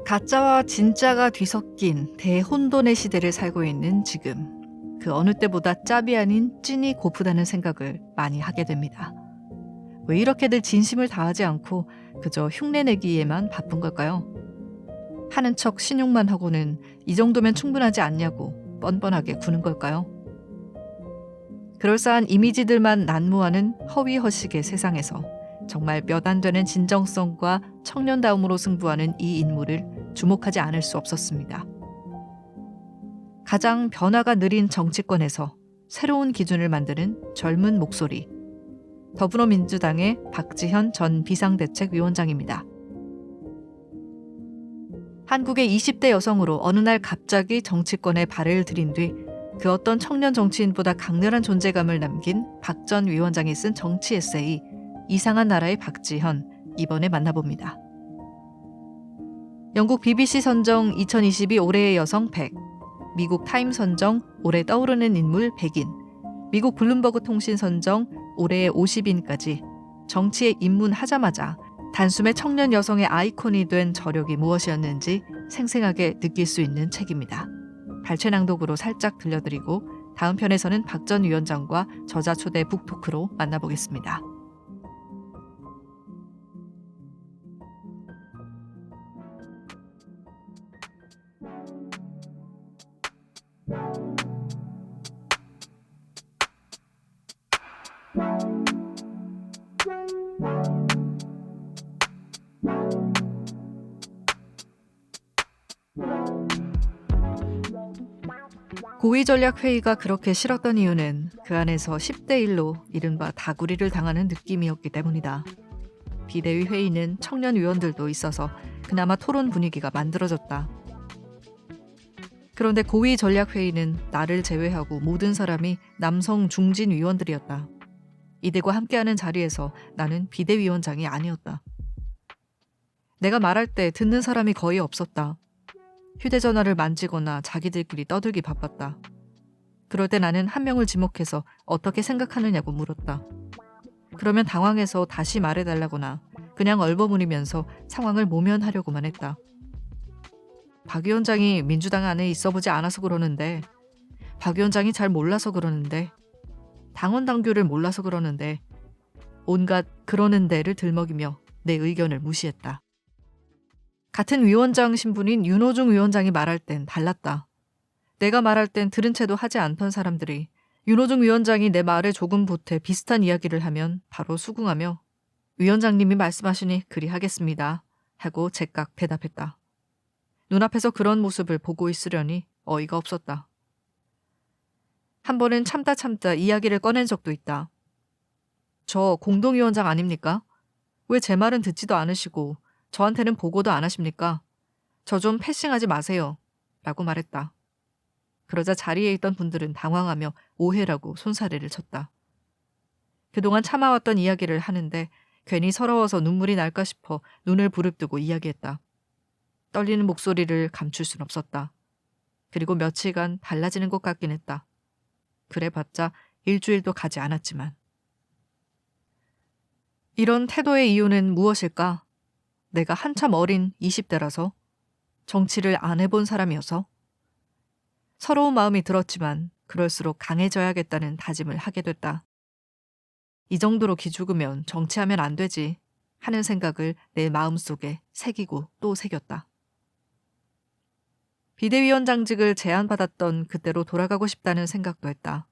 가짜와 진짜가 뒤섞인 대혼돈의 시대를 살고 있는 지금, 그 어느 때보다 짭이 아닌 찐이 고프다는 생각을 많이 하게 됩니다. 왜 이렇게들 진심을 다하지 않고 그저 흉내내기에만 바쁜 걸까요? 하는 척 신용만 하고는 이 정도면 충분하지 않냐고 뻔뻔하게 구는 걸까요? 그럴싸한 이미지들만 난무하는 허위허식의 세상에서 정말 몇 안 되는 진정성과 청년다움으로 승부하는 이 인물을 주목하지 않을 수 없었습니다. 가장 변화가 느린 정치권에서 새로운 기준을 만드는 젊은 목소리, 더불어민주당의 박지현 전 비상대책위원장입니다. 한국의 20대 여성으로 어느 날 갑자기 정치권에 발을 들인 뒤 그 어떤 청년 정치인보다 강렬한 존재감을 남긴 박 전 위원장이 쓴 정치 에세이 이상한 나라의 박지현, 이번에 만나봅니다. 영국 BBC 선정 2022 올해의 여성 100, 미국 타임 선정 올해 떠오르는 인물 100인, 미국 블룸버그 통신 선정 올해의 50인까지 정치에 입문하자마자 단숨에 청년 여성의 아이콘이 된 저력이 무엇이었는지 생생하게 느낄 수 있는 책입니다. 발췌 낭독으로 살짝 들려드리고 다음 편에서는 박 전 위원장과 저자 초대 북토크로 만나보겠습니다. 고위전략회의가 그렇게 싫었던 이유는 그 안에서 10대 1로 이른바 다구리를 당하는 느낌이었기 때문이다. 비대위 회의는 청년 위원들도 있어서 그나마 토론 분위기가 만들어졌다. 그런데 고위전략회의는 나를 제외하고 모든 사람이 남성 중진 위원들이었다. 이들과 함께하는 자리에서 나는 비대위원장이 아니었다. 내가 말할 때 듣는 사람이 거의 없었다. 휴대전화를 만지거나 자기들끼리 떠들기 바빴다. 그럴 때 나는 한 명을 지목해서 어떻게 생각하느냐고 물었다. 그러면 당황해서 다시 말해달라거나 그냥 얼버무리면서 상황을 모면하려고만 했다. 박 위원장이 민주당 안에 있어보지 않아서 그러는데, 박 위원장이 잘 몰라서 그러는데, 당원 당규를 몰라서 그러는데, 온갖 그러는데를 들먹이며 내 의견을 무시했다. 같은 위원장 신분인 윤호중 위원장이 말할 땐 달랐다. 내가 말할 땐 들은 채도 하지 않던 사람들이 윤호중 위원장이 내 말에 조금 보태 비슷한 이야기를 하면 바로 수긍하며 위원장님이 말씀하시니 그리하겠습니다 하고 제깍 대답했다. 눈앞에서 그런 모습을 보고 있으려니 어이가 없었다. 한 번은 참다 이야기를 꺼낸 적도 있다. 저 공동위원장 아닙니까? 왜 제 말은 듣지도 않으시고 저한테는 보고도 안 하십니까? 저 좀 패싱하지 마세요 라고 말했다. 그러자 자리에 있던 분들은 당황하며 오해라고 손사래를 쳤다. 그동안 참아왔던 이야기를 하는데 괜히 서러워서 눈물이 날까 싶어 눈을 부릅뜨고 이야기했다. 떨리는 목소리를 감출 순 없었다. 그리고 며칠간 달라지는 것 같긴 했다. 그래봤자 일주일도 가지 않았지만. 이런 태도의 이유는 무엇일까? 내가 한참 어린 20대라서? 정치를 안 해본 사람이어서? 서러운 마음이 들었지만 그럴수록 강해져야겠다는 다짐을 하게 됐다. 이 정도로 기죽으면 정치하면 안 되지 하는 생각을 내 마음속에 새기고 또 새겼다. 비대위원장직을 제안받았던 그때로 돌아가고 싶다는 생각도 했다.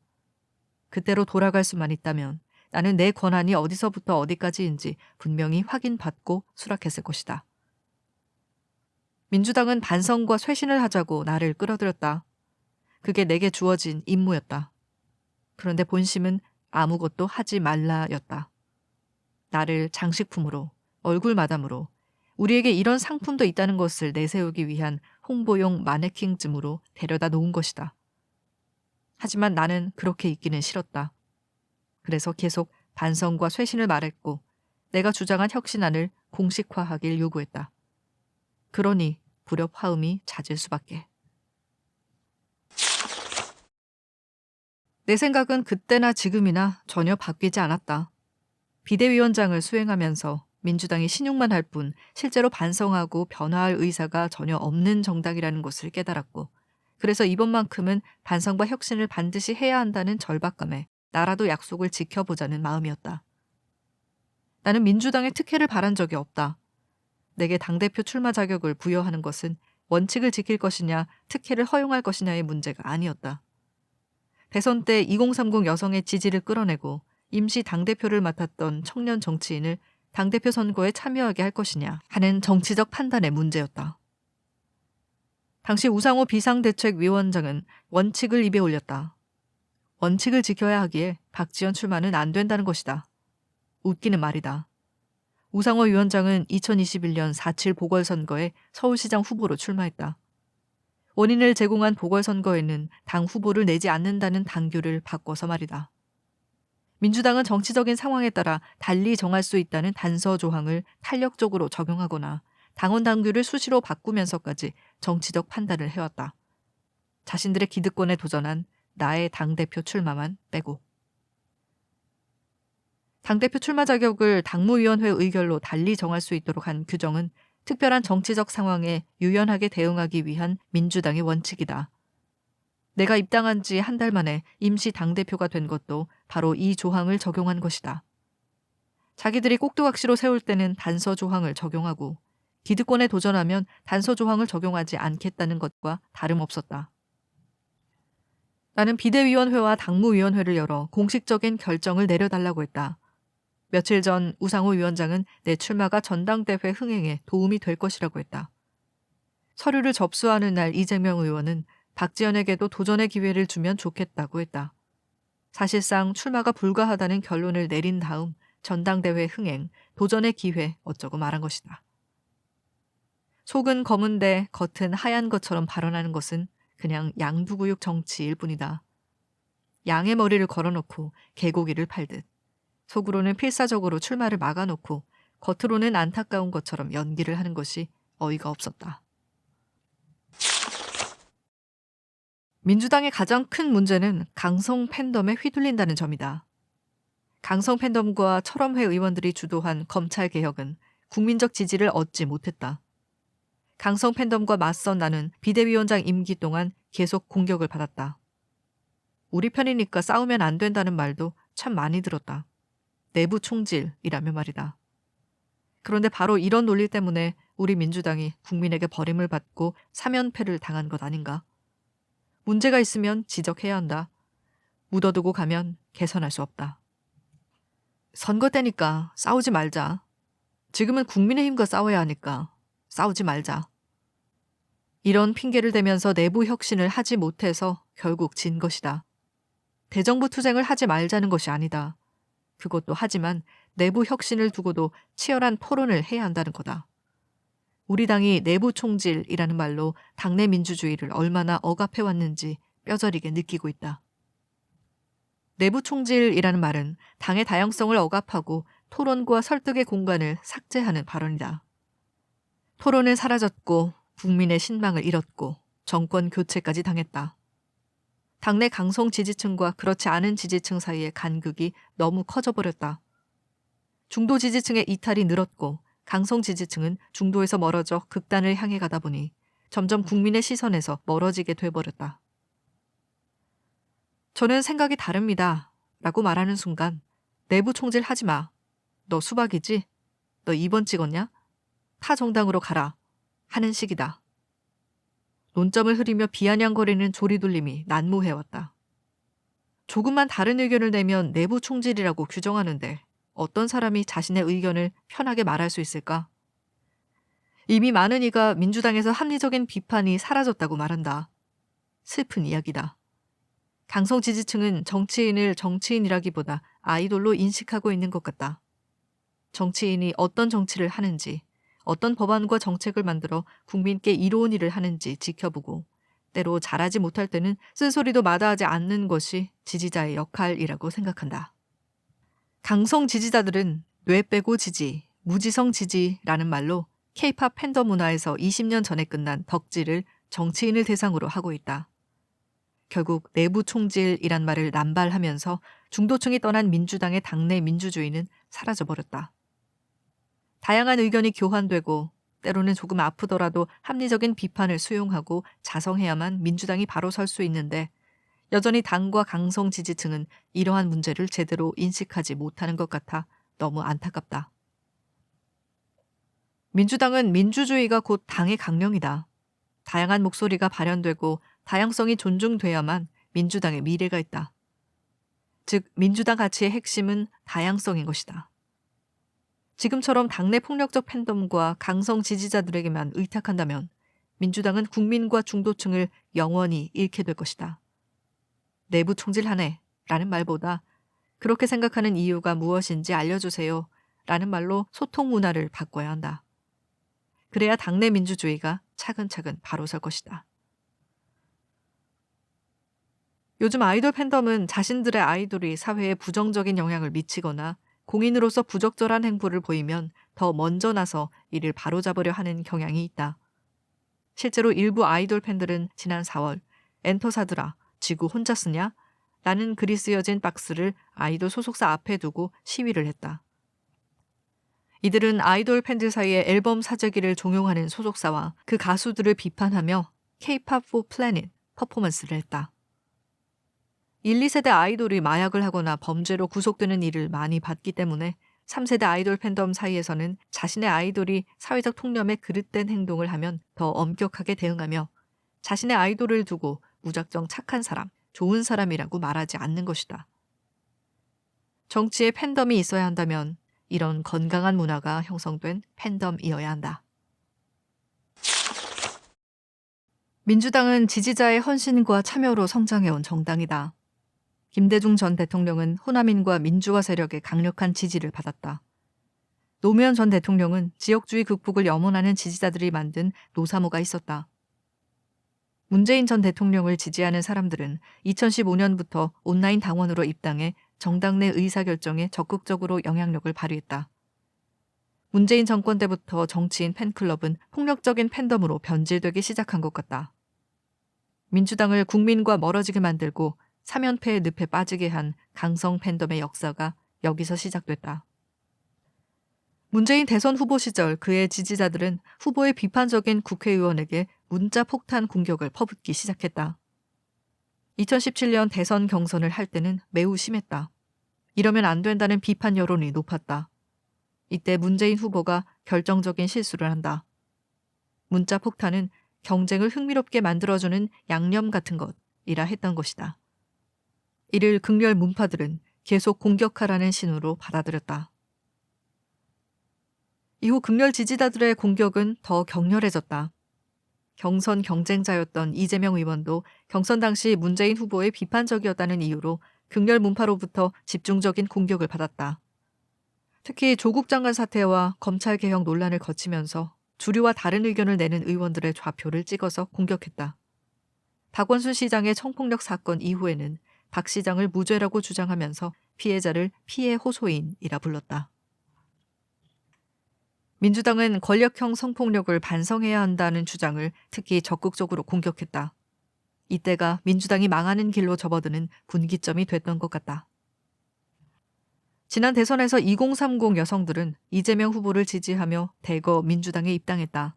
그때로 돌아갈 수만 있다면 나는 내 권한이 어디서부터 어디까지인지 분명히 확인받고 수락했을 것이다. 민주당은 반성과 쇄신을 하자고 나를 끌어들였다. 그게 내게 주어진 임무였다. 그런데 본심은 아무것도 하지 말라였다. 나를 장식품으로, 얼굴 마담으로, 우리에게 이런 상품도 있다는 것을 내세우기 위한 홍보용 마네킹쯤으로 데려다 놓은 것이다. 하지만 나는 그렇게 있기는 싫었다. 그래서 계속 반성과 쇄신을 말했고 내가 주장한 혁신안을 공식화하길 요구했다. 그러니 불협화음이 잦을 수밖에. 내 생각은 그때나 지금이나 전혀 바뀌지 않았다. 비대위원장을 수행하면서 민주당이 신용만 할 뿐 실제로 반성하고 변화할 의사가 전혀 없는 정당이라는 것을 깨달았고, 그래서 이번만큼은 반성과 혁신을 반드시 해야 한다는 절박감에 나라도 약속을 지켜보자는 마음이었다. 나는 민주당의 특혜를 바란 적이 없다. 내게 당대표 출마 자격을 부여하는 것은 원칙을 지킬 것이냐 특혜를 허용할 것이냐의 문제가 아니었다. 대선 때 2030 여성의 지지를 끌어내고 임시 당대표를 맡았던 청년 정치인을 당대표 선거에 참여하게 할 것이냐 하는 정치적 판단의 문제였다. 당시 우상호 비상대책위원장은 원칙을 입에 올렸다. 원칙을 지켜야 하기에 박지원 출마는 안 된다는 것이다. 웃기는 말이다. 우상호 위원장은 2021년 4.7 보궐선거에 서울시장 후보로 출마했다. 원인을 제공한 보궐선거에는 당 후보를 내지 않는다는 당규를 바꿔서 말이다. 민주당은 정치적인 상황에 따라 달리 정할 수 있다는 단서 조항을 탄력적으로 적용하거나 당원 당규를 수시로 바꾸면서까지 정치적 판단을 해왔다. 자신들의 기득권에 도전한 나의 당대표 출마만 빼고. 당대표 출마 자격을 당무위원회 의결로 달리 정할 수 있도록 한 규정은 특별한 정치적 상황에 유연하게 대응하기 위한 민주당의 원칙이다. 내가 입당한 지 한 달 만에 임시 당대표가 된 것도 바로 이 조항을 적용한 것이다. 자기들이 꼭두각시로 세울 때는 단서 조항을 적용하고 기득권에 도전하면 단서 조항을 적용하지 않겠다는 것과 다름없었다. 나는 비대위원회와 당무위원회를 열어 공식적인 결정을 내려달라고 했다. 며칠 전 우상호 위원장은 내 출마가 전당대회 흥행에 도움이 될 것이라고 했다. 서류를 접수하는 날 이재명 의원은 박지원에게도 도전의 기회를 주면 좋겠다고 했다. 사실상 출마가 불가하다는 결론을 내린 다음 전당대회 흥행, 도전의 기회 어쩌고 말한 것이다. 속은 검은데 겉은 하얀 것처럼 발언하는 것은 그냥 양두구육 정치일 뿐이다. 양의 머리를 걸어놓고 개고기를 팔듯 속으로는 필사적으로 출마를 막아놓고 겉으로는 안타까운 것처럼 연기를 하는 것이 어이가 없었다. 민주당의 가장 큰 문제는 강성 팬덤에 휘둘린다는 점이다. 강성 팬덤과 철험회 의원들이 주도한 검찰개혁은 국민적 지지를 얻지 못했다. 강성 팬덤과 맞선 나는 비대위원장 임기 동안 계속 공격을 받았다. 우리 편이니까 싸우면 안 된다는 말도 참 많이 들었다. 내부 총질이라며 말이다. 그런데 바로 이런 논리 때문에 우리 민주당이 국민에게 버림을 받고 사면패를 당한 것 아닌가? 문제가 있으면 지적해야 한다. 묻어두고 가면 개선할 수 없다. 선거 때니까 싸우지 말자. 지금은 국민의힘과 싸워야 하니까 싸우지 말자. 이런 핑계를 대면서 내부 혁신을 하지 못해서 결국 진 것이다. 대정부 투쟁을 하지 말자는 것이 아니다. 그것도 하지만 내부 혁신을 두고도 치열한 토론을 해야 한다는 거다. 우리 당이 내부 총질이라는 말로 당내 민주주의를 얼마나 억압해왔는지 뼈저리게 느끼고 있다. 내부 총질이라는 말은 당의 다양성을 억압하고 토론과 설득의 공간을 삭제하는 발언이다. 토론은 사라졌고 국민의 신망을 잃었고 정권 교체까지 당했다. 당내 강성 지지층과 그렇지 않은 지지층 사이의 간극이 너무 커져버렸다. 중도 지지층의 이탈이 늘었고 강성 지지층은 중도에서 멀어져 극단을 향해 가다 보니 점점 국민의 시선에서 멀어지게 돼버렸다. 저는 생각이 다릅니다. 라고 말하는 순간 내부 총질 하지 마. 너 수박이지? 너 2번 찍었냐? 타 정당으로 가라. 하는 식이다. 논점을 흐리며 비아냥거리는 조리돌림이 난무해왔다. 조금만 다른 의견을 내면 내부 총질이라고 규정하는데 어떤 사람이 자신의 의견을 편하게 말할 수 있을까? 이미 많은 이가 민주당에서 합리적인 비판이 사라졌다고 말한다. 슬픈 이야기다. 강성 지지층은 정치인을 정치인이라기보다 아이돌로 인식하고 있는 것 같다. 정치인이 어떤 정치를 하는지, 어떤 법안과 정책을 만들어 국민께 이로운 일을 하는지 지켜보고 때로 잘하지 못할 때는 쓴소리도 마다하지 않는 것이 지지자의 역할이라고 생각한다. 강성 지지자들은 뇌 빼고 지지, 무지성 지지라는 말로 K-팝 팬덤 문화에서 20년 전에 끝난 덕질을 정치인을 대상으로 하고 있다. 결국 내부 총질이란 말을 남발하면서 중도층이 떠난 민주당의 당내 민주주의는 사라져버렸다. 다양한 의견이 교환되고 때로는 조금 아프더라도 합리적인 비판을 수용하고 자성해야만 민주당이 바로 설 수 있는데 여전히 당과 강성 지지층은 이러한 문제를 제대로 인식하지 못하는 것 같아 너무 안타깝다. 민주당은 민주주의가 곧 당의 강령이다. 다양한 목소리가 발현되고 다양성이 존중돼야만 민주당의 미래가 있다. 즉, 민주당 가치의 핵심은 다양성인 것이다. 지금처럼 당내 폭력적 팬덤과 강성 지지자들에게만 의탁한다면 민주당은 국민과 중도층을 영원히 잃게 될 것이다. 내부 총질하네 라는 말보다 그렇게 생각하는 이유가 무엇인지 알려주세요 라는 말로 소통 문화를 바꿔야 한다. 그래야 당내 민주주의가 차근차근 바로 설 것이다. 요즘 아이돌 팬덤은 자신들의 아이돌이 사회에 부정적인 영향을 미치거나 공인으로서 부적절한 행보를 보이면 더 먼저 나서 이를 바로잡으려 하는 경향이 있다. 실제로 일부 아이돌 팬들은 지난 4월 엔터사들아 지구 혼자 쓰냐? 라는 글이 쓰여진 박스를 아이돌 소속사 앞에 두고 시위를 했다. 이들은 아이돌 팬들 사이에 앨범 사재기를 종용하는 소속사와 그 가수들을 비판하며 K-pop for Planet 퍼포먼스를 했다. 1, 2세대 아이돌이 마약을 하거나 범죄로 구속되는 일을 많이 봤기 때문에 3세대 아이돌 팬덤 사이에서는 자신의 아이돌이 사회적 통념에 그릇된 행동을 하면 더 엄격하게 대응하며 자신의 아이돌을 두고 무작정 착한 사람, 좋은 사람이라고 말하지 않는 것이다. 정치에 팬덤이 있어야 한다면 이런 건강한 문화가 형성된 팬덤이어야 한다. 민주당은 지지자의 헌신과 참여로 성장해온 정당이다. 김대중 전 대통령은 호남인과 민주화 세력의 강력한 지지를 받았다. 노무현 전 대통령은 지역주의 극복을 염원하는 지지자들이 만든 노사모가 있었다. 문재인 전 대통령을 지지하는 사람들은 2015년부터 온라인 당원으로 입당해 정당 내 의사결정에 적극적으로 영향력을 발휘했다. 문재인 정권 때부터 정치인 팬클럽은 폭력적인 팬덤으로 변질되기 시작한 것 같다. 민주당을 국민과 멀어지게 만들고 사면패의 늪에 빠지게 한 강성 팬덤의 역사가 여기서 시작됐다. 문재인 대선 후보 시절 그의 지지자들은 후보의 비판적인 국회의원에게 문자 폭탄 공격을 퍼붓기 시작했다. 2017년 대선 경선을 할 때는 매우 심했다. 이러면 안 된다는 비판 여론이 높았다. 이때 문재인 후보가 결정적인 실수를 한다. 문자 폭탄은 경쟁을 흥미롭게 만들어주는 양념 같은 것이라 했던 것이다. 이를 극렬 문파들은 계속 공격하라는 신호로 받아들였다. 이후 극렬 지지자들의 공격은 더 격렬해졌다. 경선 경쟁자였던 이재명 의원도 경선 당시 문재인 후보의 비판적이었다는 이유로 극렬 문파로부터 집중적인 공격을 받았다. 특히 조국 장관 사태와 검찰개혁 논란을 거치면서 주류와 다른 의견을 내는 의원들의 좌표를 찍어서 공격했다. 박원순 시장의 성폭력 사건 이후에는 박 시장을 무죄라고 주장하면서 피해자를 피해 호소인이라 불렀다. 민주당은 권력형 성폭력을 반성해야 한다는 주장을 특히 적극적으로 공격했다. 이때가 민주당이 망하는 길로 접어드는 분기점이 됐던 것 같다. 지난 대선에서 2030 여성들은 이재명 후보를 지지하며 대거 민주당에 입당했다.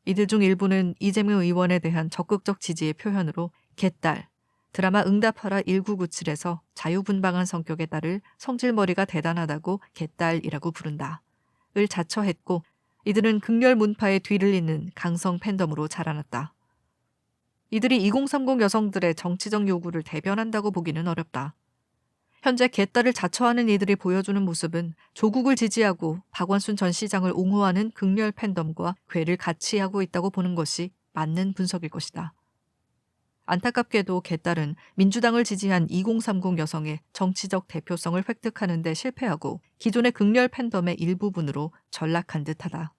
이들 중 일부는 이재명 의원에 대한 적극적 지지의 표현으로 개딸, 드라마 응답하라 1997에서 자유분방한 성격의 딸을 성질머리가 대단하다고 개딸이라고 부른다. 을 자처했고 이들은 극렬 문파의 뒤를 잇는 강성 팬덤으로 자라났다. 이들이 2030 여성들의 정치적 요구를 대변한다고 보기는 어렵다. 현재 개딸을 자처하는 이들이 보여주는 모습은 조국을 지지하고 박원순 전 시장을 옹호하는 극렬 팬덤과 궤를 같이 하고 있다고 보는 것이 맞는 분석일 것이다. 안타깝게도 개딸은 민주당을 지지한 2030 여성의 정치적 대표성을 획득하는 데 실패하고 기존의 극렬 팬덤의 일부분으로 전락한 듯하다.